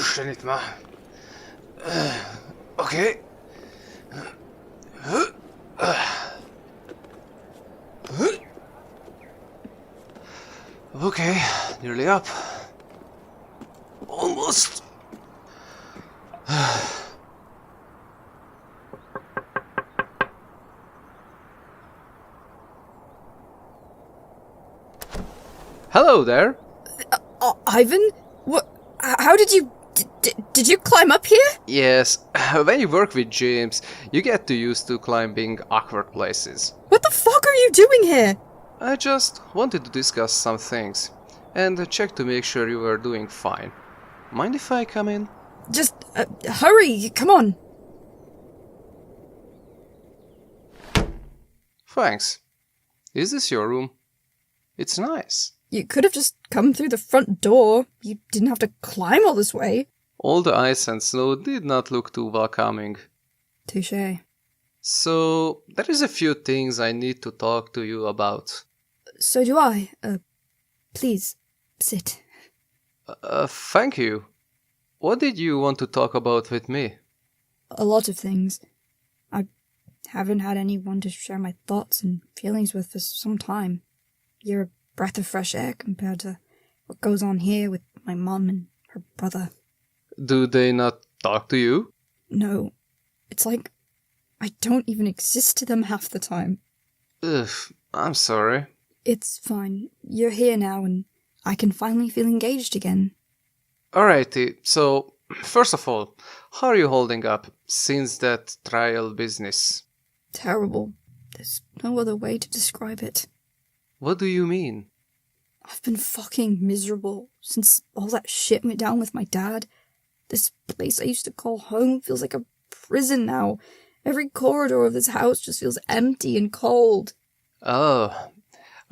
pushar lite med. Okej. Okay, nearly up. Almost. Hello there. Ivan? What? How did you... Did you climb up here? Yes, when you work with James, you get used to climbing awkward places. What the fuck are you doing here? I just wanted to discuss some things, and check to make sure you were doing fine. Mind if I come in? Just, hurry, come on. Thanks. Is this your room? It's nice. You could have just come through the front door. You didn't have to climb all this way. All the ice and snow did not look too welcoming. Touché. So, there is a few things I need to talk to you about. So do I. Please, sit. Thank you. What did you want to talk about with me? A lot of things. I haven't had anyone to share my thoughts and feelings with for some time. You're a breath of fresh air compared to what goes on here with my mum and her brother. Do they not talk to you? No. It's like I don't even exist to them half the time. Ugh, I'm sorry. It's fine. You're here now and I can finally feel engaged again. Alrighty, so, first of all, how are you holding up since that trial business? Terrible. There's no other way to describe it. What do you mean? I've been fucking miserable since all that shit went down with my dad. This place I used to call home feels like a prison now. Every corridor of this house just feels empty and cold. Oh,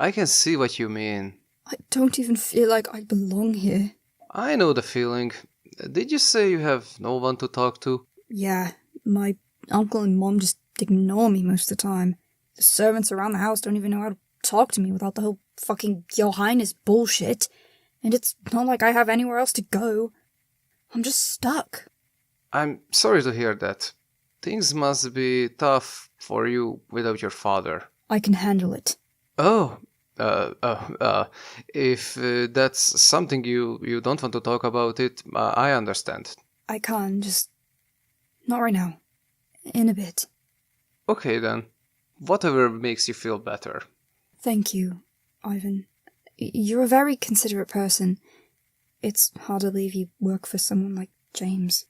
I can see what you mean. I don't even feel like I belong here. I know the feeling. Did you say you have no one to talk to? Yeah, my uncle and mom just ignore me most of the time. The servants around the house don't even know how to talk to me without the whole fucking Your Highness bullshit. And it's not like I have anywhere else to go. I'm just stuck. I'm sorry to hear that. Things must be tough for you without your father. I can handle it. Oh, if that's something you don't want to talk about it, I understand. I can't, just... not right now. In a bit. Okay then. Whatever makes you feel better. Thank you, Ivan. You're a very considerate person. It's hard to believe you work for someone like James.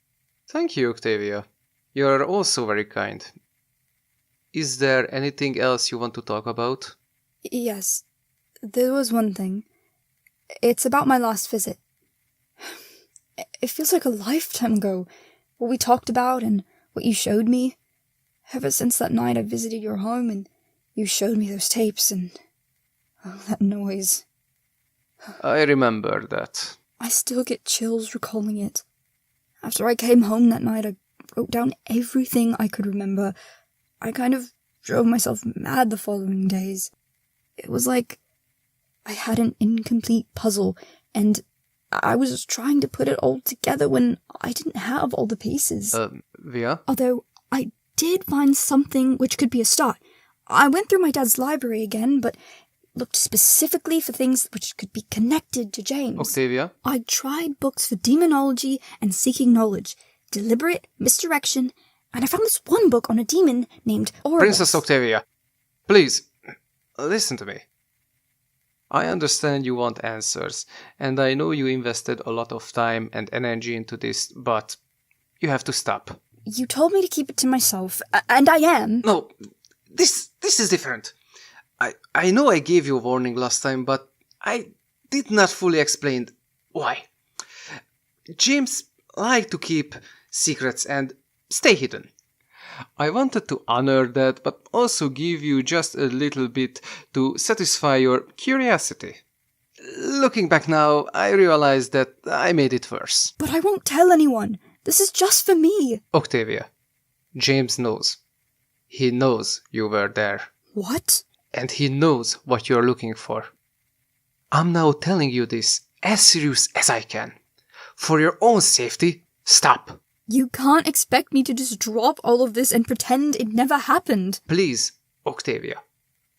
Thank you, Octavia. You're also very kind. Is there anything else you want to talk about? Yes. There was one thing. It's about my last visit. It feels like a lifetime ago. What we talked about and what you showed me. Ever since that night I visited your home and you showed me those tapes and... oh, that noise. I remember that. I still get chills recalling it. After I came home that night, I wrote down everything I could remember. I kind of drove myself mad the following days. It was like I had an incomplete puzzle, and I was trying to put it all together when I didn't have all the pieces. Via? Although I did find something which could be a start. I went through my dad's library again, but looked specifically for things which could be connected to James. Octavia? I tried books for demonology and seeking knowledge, deliberate misdirection, and I found this one book on a demon named Oribus. Princess Octavia, please, listen to me. I understand you want answers, and I know you invested a lot of time and energy into this, but you have to stop. You told me to keep it to myself, and I am. No, this is different. I know I gave you a warning last time, but I did not fully explain why. James liked to keep secrets and stay hidden. I wanted to honor that, but also give you just a little bit to satisfy your curiosity. Looking back now, I realize that I made it worse. But I won't tell anyone. This is just for me. Octavia, James knows. He knows you were there. What? And he knows what you're looking for. I'm now telling you this as serious as I can. For your own safety, stop. You can't expect me to just drop all of this and pretend it never happened. Please, Octavia.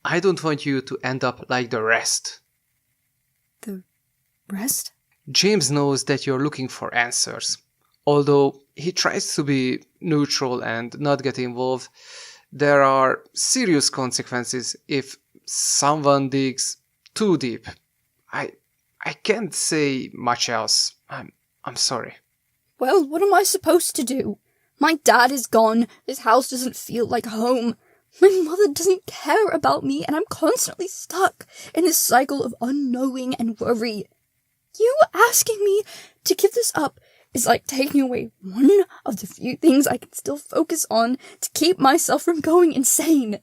I don't want you to end up like the rest. The rest? James knows that you're looking for answers. Although he tries to be neutral and not get involved, there are serious consequences if someone digs too deep. I can't say much else. I'm sorry. Well, what am I supposed to do? My dad is gone, this house doesn't feel like home, my mother doesn't care about me, and I'm constantly stuck in this cycle of unknowing and worry. You asking me to give this up is like taking away one of the few things I can still focus on to keep myself from going insane.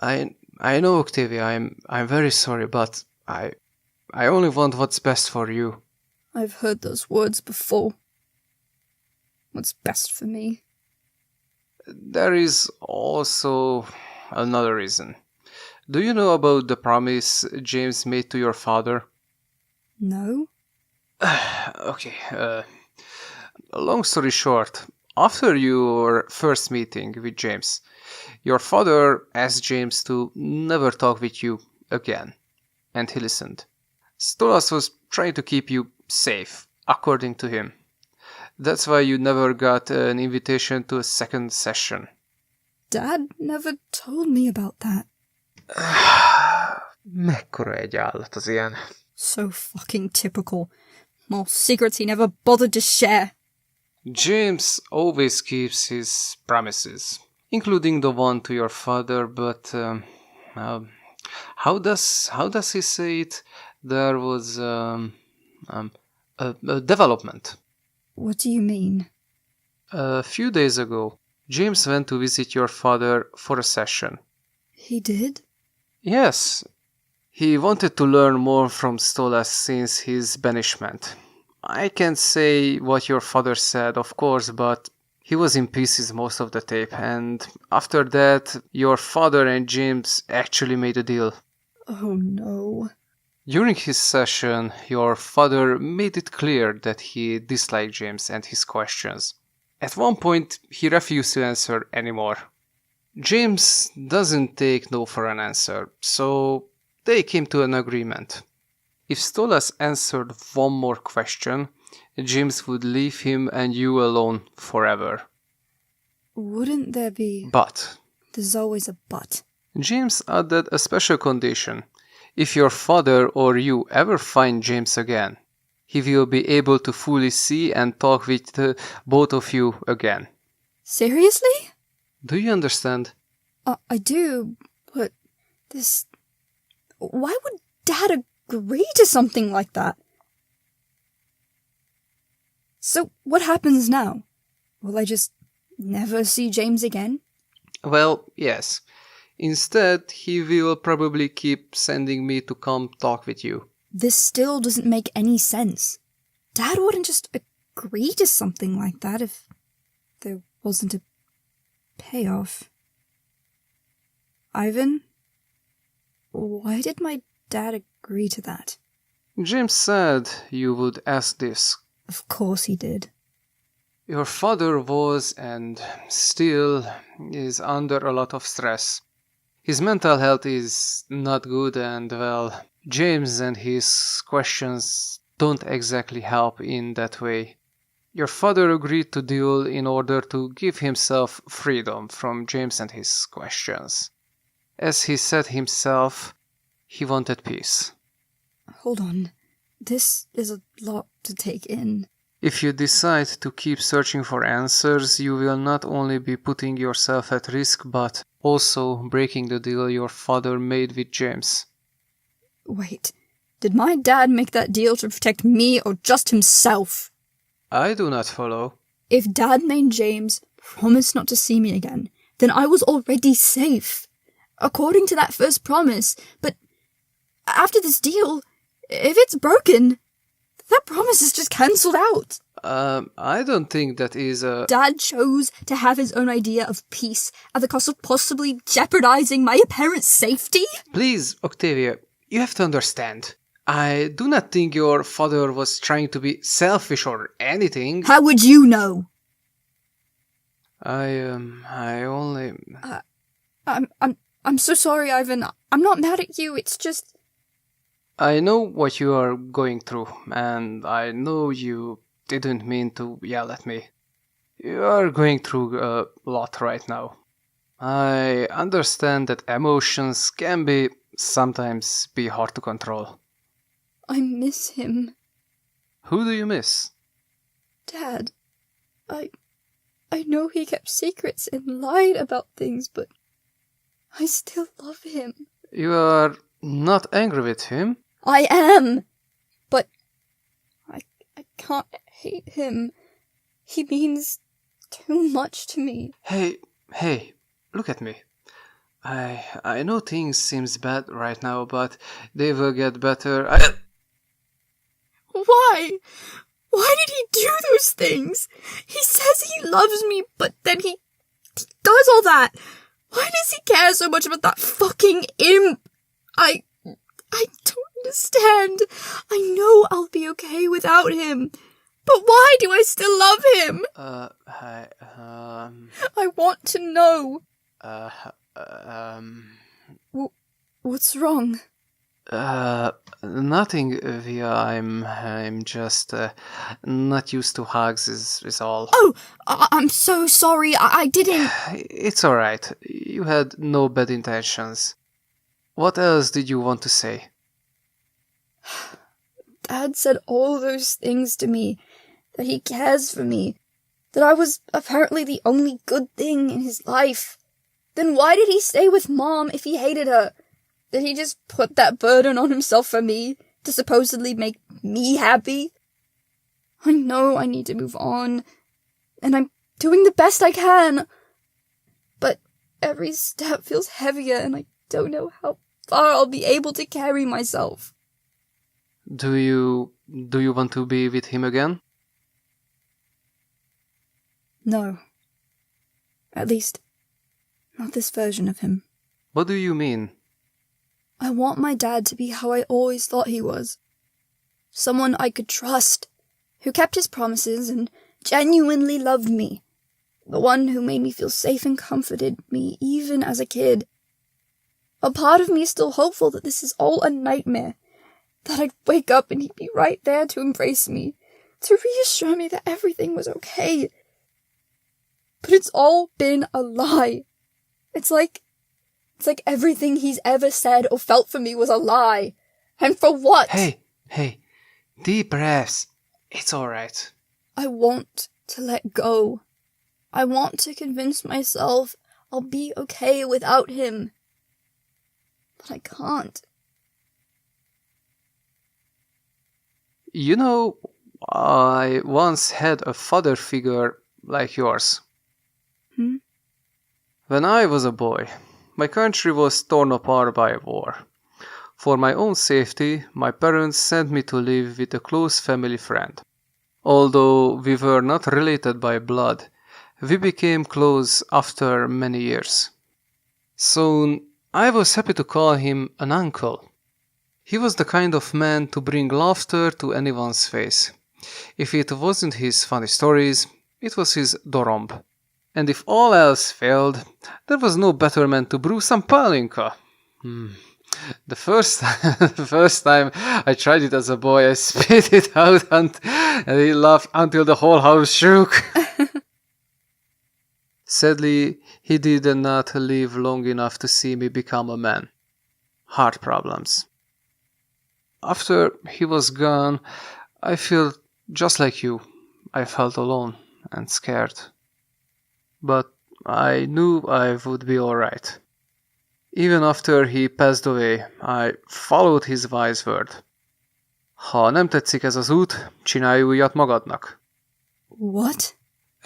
I know, Octavia, I'm very sorry, but I only want what's best for you. I've heard those words before. What's best for me? There is also another reason. Do you know about the promise James made to your father? No. Okay, long story short, after your first meeting with James, your father asked James to never talk with you again, and he listened. Stolas was trying to keep you safe, according to him. That's why you never got an invitation to a second session. Dad never told me about that. Mekkora egy állat az ilyen. So fucking typical. More secrets he never bothered to share. James always keeps his promises, including the one to your father, but how does he say it? There was a development. What do you mean? A few days ago, James went to visit your father for a session. He did? Yes. He wanted to learn more from Stolas since his banishment. I can't say what your father said, of course, but he was in pieces most of the tape, and after that, your father and James actually made a deal. Oh no. During his session, your father made it clear that he disliked James and his questions. At one point, he refused to answer anymore. James doesn't take no for an answer, so they came to an agreement. If Stolas answered one more question, James would leave him and you alone forever. Wouldn't there be... But There's always a but. James added a special condition. If your father or you ever find James again, he will be able to fully see and talk with both of you again. Seriously? Do you understand? I do, but this... Why would Dad agree to something like that? So, what happens now? Will I just never see James again? Well, yes. Instead, he will probably keep sending me to come talk with you. This still doesn't make any sense. Dad wouldn't just agree to something like that if there wasn't a payoff. Ivan, why did my dad agree to that? James said you would ask this. Of course he did. Your father was and still is under a lot of stress. His mental health is not good and, well, James and his questions don't exactly help in that way. Your father agreed to deal in order to give himself freedom from James and his questions. As he said himself, he wanted peace. Hold on. This is a lot to take in. If you decide to keep searching for answers, you will not only be putting yourself at risk, but also breaking the deal your father made with James. Wait, did my dad make that deal to protect me or just himself? I do not follow. If Dad made James promise not to see me again, then I was already safe. According to that first promise, but after this deal, if it's broken, that promise is just cancelled out. I don't think that is a... Dad chose to have his own idea of peace at the cost of possibly jeopardizing my parents' safety? Please, Octavia, you have to understand. I do not think your father was trying to be selfish or anything. How would you know? I only... I'm so sorry, Ivan. I'm not mad at you, it's just... I know what you are going through, and I know you didn't mean to yell at me. You are going through a lot right now. I understand that emotions can sometimes be hard to control. I miss him. Who do you miss? Dad. I know he kept secrets and lied about things, but I still love him. You are not angry with him? I am! But I can't hate him. He means too much to me. Hey, look at me. I know things seems bad right now, but they will get better. Why? Why did he do those things? He says he loves me, but then he does all that. Why does he care so much about that fucking imp? I don't understand. I know I'll be okay without him. But why do I still love him? I want to know. What's wrong? Nothing, Via. I'm just not used to hugs is all. Oh, I'm so sorry. I didn't... It's alright. You had no bad intentions. What else did you want to say? Dad said all those things to me. That he cares for me. That I was apparently the only good thing in his life. Then why did he stay with Mom if he hated her? Did he just put that burden on himself for me, to supposedly make me happy? I know I need to move on, and I'm doing the best I can. But every step feels heavier, and I don't know how far I'll be able to carry myself. Do you want to be with him again? No. At least, not this version of him. What do you mean? I want my dad to be how I always thought he was. Someone I could trust, who kept his promises and genuinely loved me. The one who made me feel safe and comforted me even as a kid. A part of me is still hopeful that this is all a nightmare, that I'd wake up and he'd be right there to embrace me, to reassure me that everything was okay. But it's all been a lie. It's like everything he's ever said or felt for me was a lie. And for what? Hey, deep breaths. It's alright. I want to let go. I want to convince myself I'll be okay without him. But I can't. You know, I once had a father figure like yours. When I was a boy, my country was torn apart by war. For my own safety, my parents sent me to live with a close family friend. Although we were not related by blood, we became close after many years. Soon, I was happy to call him an uncle. He was the kind of man to bring laughter to anyone's face. If it wasn't his funny stories, it was his doromb. And if all else failed, there was no better man to brew some palinka. The first time I tried it as a boy, I spit it out and he laughed until the whole house shook. Sadly, he did not live long enough to see me become a man. Heart problems. After he was gone, I felt just like you. I felt alone and scared. But I knew I would be alright. Even after he passed away, I followed his wise word. Ha nem tetszik ez az út, csinálj újat magadnak. What?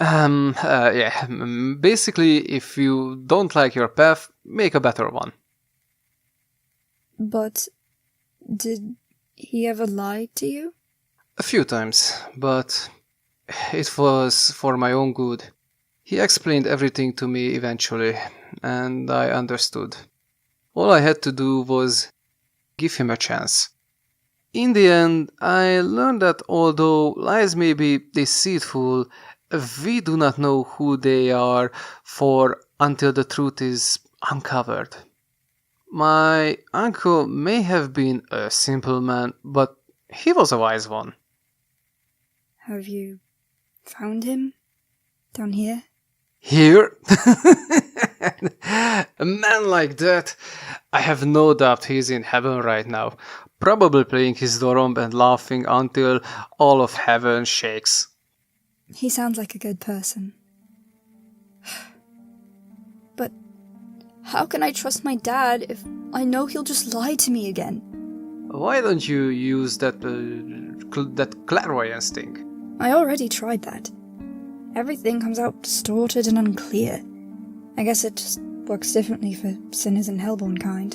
Yeah. Basically, if you don't like your path, make a better one. But did he ever lie to you? A few times, but it was for my own good. He explained everything to me eventually, and I understood. All I had to do was give him a chance. In the end, I learned that although lies may be deceitful, we do not know who they are for until the truth is uncovered. My uncle may have been a simple man, but he was a wise one. Have you found him? Down here? Here? A man like that? I have no doubt he's in heaven right now, probably playing his dhorom and laughing until all of heaven shakes. He sounds like a good person. But how can I trust my dad if I know he'll just lie to me again? Why don't you use that clairvoyance thing? I already tried that. Everything comes out distorted and unclear. I guess it just works differently for sinners and hellborn kind.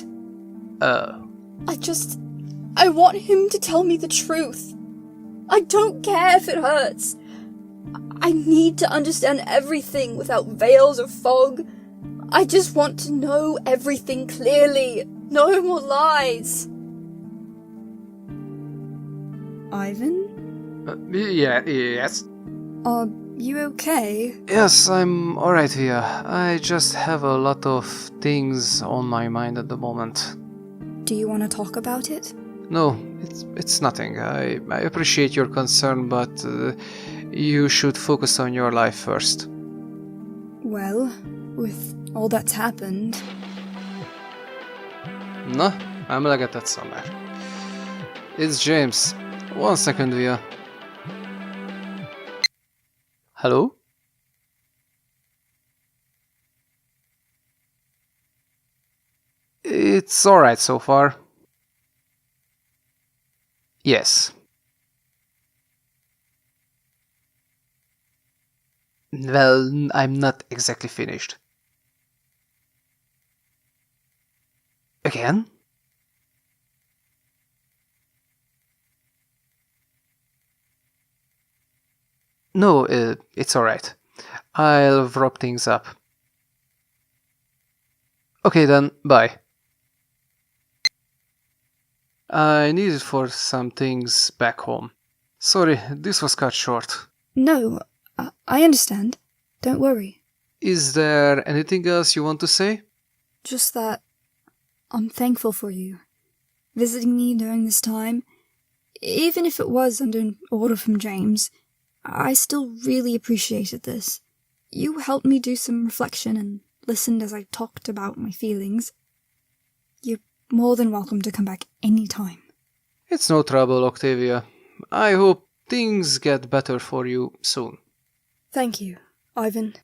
Oh. I want him to tell me the truth. I don't care if it hurts. I need to understand everything without veils or fog. I just want to know everything clearly. No more lies. Ivan? Yes? Are you okay? Yes, I'm alright here. I just have a lot of things on my mind at the moment. Do you want to talk about it? No, it's nothing. I appreciate your concern, but you should focus on your life first. Well, with all that's happened... Na, emlegetetsz már. It's James. 1 second, Via. Hello? It's alright so far. Yes. Well, I'm not exactly finished. Again? No, it's alright. I'll wrap things up. Okay then, bye. I need it for some things back home. Sorry, this was cut short. No, I understand. Don't worry. Is there anything else you want to say? Just that I'm thankful for you visiting me during this time. Even if it was under an order from James, I still really appreciated this. You helped me do some reflection and listened as I talked about my feelings. You're more than welcome to come back any time. It's no trouble, Octavia. I hope things get better for you soon. Thank you, Ivan.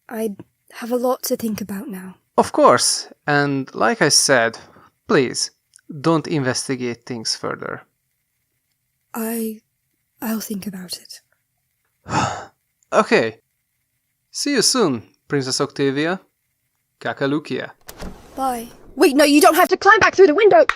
I have a lot to think about now. Of course, and like I said, please, don't investigate things further. I'll think about it. Okay. See you soon, Princess Octavia. Kakalukia. Bye. Wait, no, you don't have to climb back through the window!